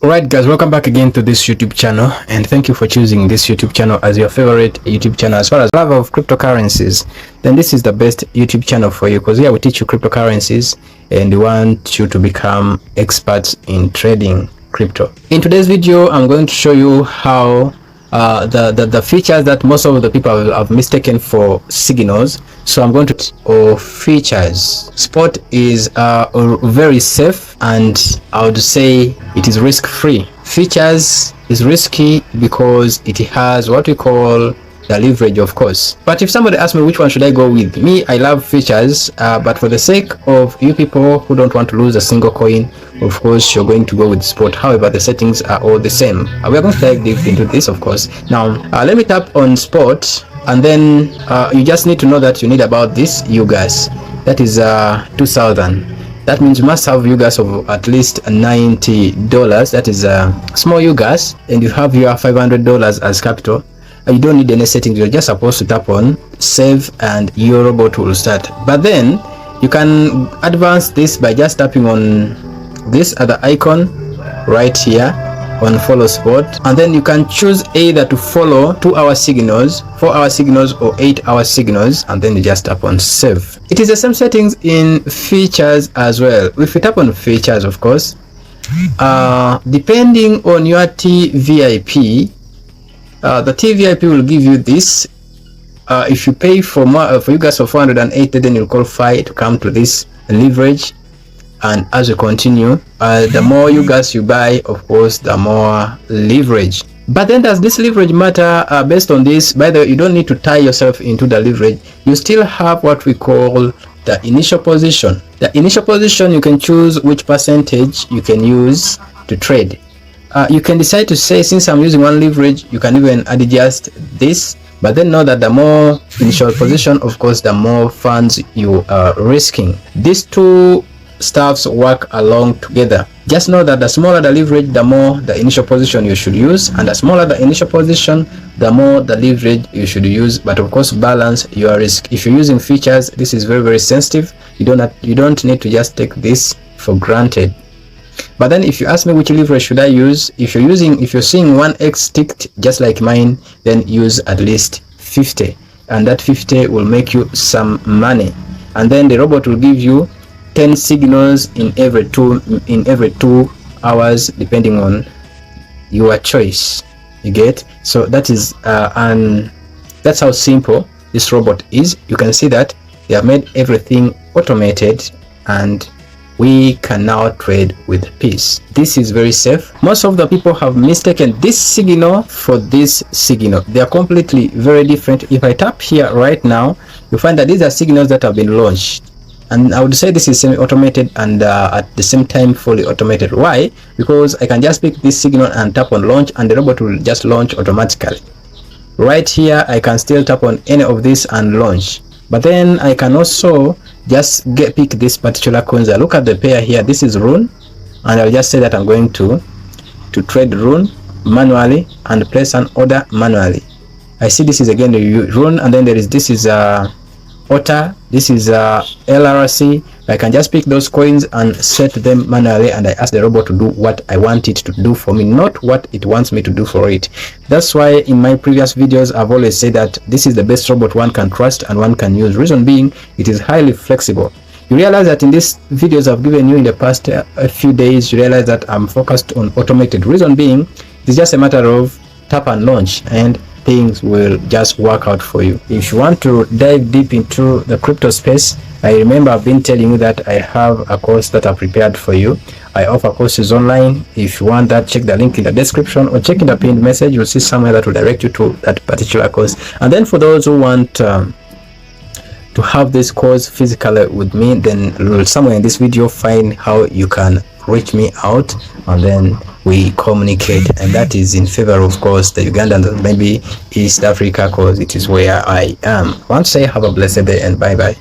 Alright guys, welcome back again to this YouTube channel, and thank you for choosing this YouTube channel as your favorite YouTube channel. As far as love of cryptocurrencies, then this is the best YouTube channel for you, because here we teach you cryptocurrencies and we want you to become experts in trading crypto. In today's video, I'm going to show you how the features that most of the people have mistaken for signals. So I'm going to features. Spot is very safe, and I would say it is risk-free. Features is risky because it has what we call the leverage, of course. But if somebody asks me which one should I go with, me, I love features, but for the sake of you people who don't want to lose a single coin, of course you're going to go with spot. However, the settings are all the same. We're going to dive deep into this, of course. Now let me tap on spot, and then you just need to know that you need about this UGAS. That is 2000. That means you must have UGAS of at least $90. That is a small UGAS, and you have your $500 as capital. You don't need any settings. You're just supposed to tap on save and your robot will start. But then you can advance this by just tapping on this other icon right here on follow spot, and then you can choose either to follow 2-hour signals, 4-hour signals, or 8-hour signals, and then you just tap on save. It is the same settings in features as well. If you tap on features, of course, depending on your TVIP, the TVIP will give you this. If you pay for more, for you guys of 480, then you'll qualify to come to this leverage. And as you continue, the more you guys you buy, of course, the more leverage. But then does this leverage matter? Based on this, by the way, you don't need to tie yourself into the leverage. You still have what we call the initial position. The initial position, you can choose which percentage you can use to trade. You can decide to say, since I'm using one leverage, you can even adjust this. But then know that the more initial position, of course, the more funds you are risking. These two stuffs work along together. Just know that the smaller the leverage, the more the initial position you should use, and the smaller the initial position, the more the leverage you should use. But of course, balance your risk. If you're using features, this is very sensitive. You don't need to just take this for granted. But then if you ask me which leverage should I use, if you're seeing 1x ticked just like mine, then use at least 50, and that 50 will make you some money. And then the robot will give you 10 signals in every 2 hours, depending on your choice. You get? So that is and that's how simple this robot is. You can see that they have made everything automated, and we can now trade with peace. This is very safe. Most of the people have mistaken this signal for this signal. They are completely very different. If I tap here right now, you find that these are signals that have been launched, and I would say this is semi-automated and at the same time fully automated. Why? Because I can just pick this signal and tap on launch, and the robot will just launch automatically. Right here, I can still tap on any of this and launch. But then I can also just pick this particular coins. I look at the pair here. This is Rune, and I'll just say that I'm going to trade Rune manually and place an order manually. I see this is again the Rune, and then this is Otter, this is LRC. I can just pick those coins and set them manually, and I ask the robot to do what I want it to do for me, not what it wants me to do for it. That's why in my previous videos I've always said that this is the best robot one can trust and one can use. Reason being, it is highly flexible. You realize that in these videos I've given you in the past a few days, you realize that I'm focused on automated. Reason being, it's just a matter of tap and launch, and things will just work out for you. If you want to dive deep into the crypto space, I remember I've been telling you that I have a course that I've prepared for you. I offer courses online. If you want that, check the link in the description or check in the pinned message. You'll see somewhere that will direct you to that particular course. And then for those who want to have this course physically with me, then you'll somewhere in this video find how you can reach me out, and then we communicate. And that is in favor, of course, the Ugandan and maybe East Africa, because it is where I am. Once I have a blessed day, and bye bye.